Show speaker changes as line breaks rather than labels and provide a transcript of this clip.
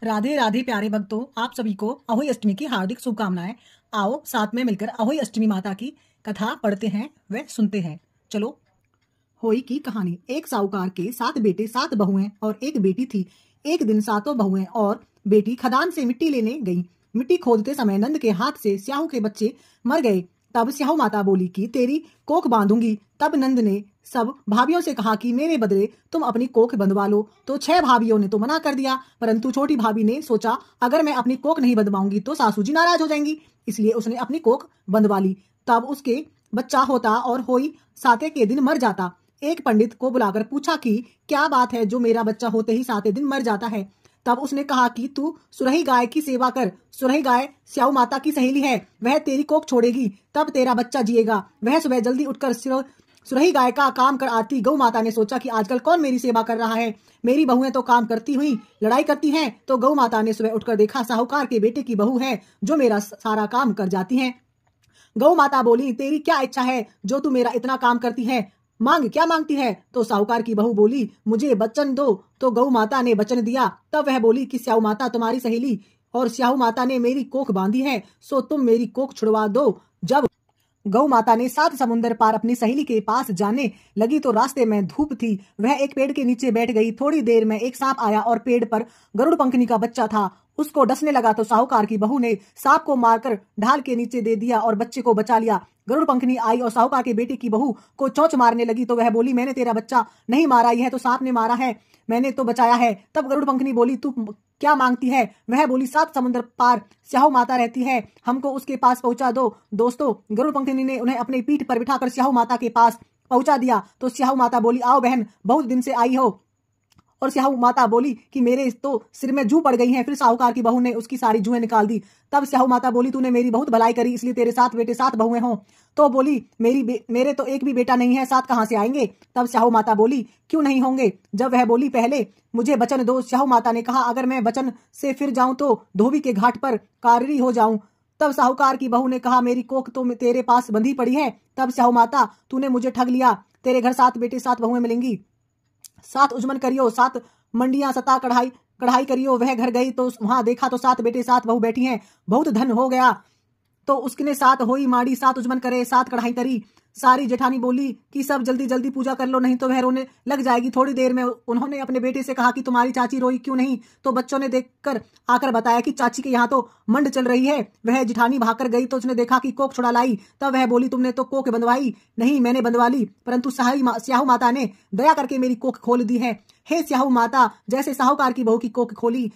राधे राधे प्यारे भक्तों, आप सभी को अहोई अष्टमी की हार्दिक शुभकामनाएं। आओ साथ में मिलकर अहोई अष्टमी माता की कथा पढ़ते हैं व सुनते हैं। चलो। होई की कहानी। एक साहूकार के 7 बेटे 7 बहुएं और एक बेटी थी। एक दिन सातों बहुएं और बेटी खदान से मिट्टी लेने गई। मिट्टी खोदते समय नंद के हाथ से स्याहू के बच्चे मर गए। तब स्याहू माता बोली कि तेरी कोख बांधूंगी। तब नंद ने सब भाभियों से कहा कि मेरे बदले तुम अपनी कोख बंधवा लो। तो 6 भाभियों ने तो मना कर दिया, परंतु छोटी भाभी ने सोचा अगर मैं अपनी कोख नहीं बंधवाऊंगी तो सासू जी नाराज हो जाएंगी, इसलिए उसने अपनी कोख बंधवा ली। तब उसके बच्चा होता और होई साते के दिन मर जाता। एक पंडित को बुलाकर पूछा कि क्या बात है जो मेरा बच्चा होते ही सातवें दिन मर जाता है। तब उसने कहा कि तू सुरही गाय की सेवा कर। सुरही गाय स्याऊ माता की सहेली है, वह तेरी कोख छोड़ेगी तब तेरा बच्चा जिएगा। वह सुबह जल्दी उठकर सुरही गाय का काम कर आती। गौ माता ने सोचा कि आजकल कौन मेरी सेवा कर रहा है, मेरी बहुएं तो काम करती हुई लड़ाई करती हैं। तो गौ माता ने सुबह उठकर देखा साहूकार के बेटे की बहू है जो मेरा सारा काम कर जाती है। गौ माता बोली तेरी क्या इच्छा है जो तू मेरा इतना काम करती है, मांग क्या मांगती है। तो साहूकार की बहू बोली मुझे वचन दो। तो गौ माता ने वचन दिया। तब वह बोली कि स्याऊ माता तुम्हारी सहेली और स्याऊ माता ने मेरी कोख बांधी है, सो तुम मेरी कोख छुड़वा दो। जब गौ माता ने 7 समुंदर पार अपनी सहेली के पास जाने लगी तो रास्ते में धूप थी। वह एक पेड़ के नीचे बैठ गई। थोड़ी देर में एक सांप आया और पेड़ पर गरुड़ पंखनी का बच्चा था, उसको डसने लगा। तो साहूकार की बहू ने सांप को मारकर ढाल के नीचे दे दिया और बच्चे को बचा लिया। गरुड़ पंखनी आई और साहूकार के बेटे की बहू को चोंच मारने लगी। तो वह बोली मैंने तेरा बच्चा नहीं मारा, यह तो सांप ने मारा है, मैंने तो बचाया है। तब गरुड़ पंखनी बोली तू क्या मांगती है। वह बोली 7 समुद्र पार स्याहू माता रहती है, हमको उसके पास पहुंचा दो। दोस्तों, गरुड़ पंखनी ने उन्हें अपनी पीठ पर बिठाकर स्याहू माता के पास पहुंचा दिया। तो स्याहू माता बोली आओ बहन, बहुत दिन से आई हो। और स्याहू माता बोली कि मेरे तो सिर में जू पड़ गई है। फिर साहूकार की बहू ने उसकी सारी जुएं निकाल दी। तब स्याहू माता बोली तूने मेरी बहुत भलाई करी, इसलिए तेरे 7 बेटे 7 बहुएं हों। तो बोली मेरे तो एक भी बेटा नहीं है, 7 कहां से आएंगे। तब स्याहू माता बोली क्यों नहीं होंगे। जब वह बोली पहले मुझे वचन दो। स्याहू माता ने कहा अगर मैं वचन से फिर जाऊं तो धोबी के घाट पर काररी हो जाऊं। तब साहूकार की बहू ने कहा मेरी कोख तो तेरे पास बंधी पड़ी है। तब स्याहू माता तूने मुझे ठग लिया, तेरे घर 7 बेटे 7 बहुएं मिलेंगी। 7 उजमन करियो, 7 मंडियां सता कढ़ाई करियो। वह घर गई तो वहां देखा तो 7 बेटे 7 बहू बैठी हैं, बहुत धन हो गया। तो उसने 7 होई माड़ी, 7 उजमन करे, 7 कढ़ाई करी। सारी जेठानी बोली कि सब जल्दी जल्दी पूजा कर लो, नहीं तो वह रोने लग जाएगी। थोड़ी देर में उन्होंने अपने बेटे से कहा कि तुम्हारी चाची रोई क्यों नहीं। तो बच्चों ने देखकर आकर बताया कि चाची के यहाँ तो मंड चल रही है। वह जेठानी भागकर गई तो उसने देखा कि कोख छुड़ा लाई। तब वह बोली तुमने तो कोख बंधवाई नहीं, मैंने बंधवा ली, परंतु स्याहू माता ने दया करके मेरी कोख खोल दी है। हे स्याहू माता, जैसे साहूकार की बहू की कोख खोली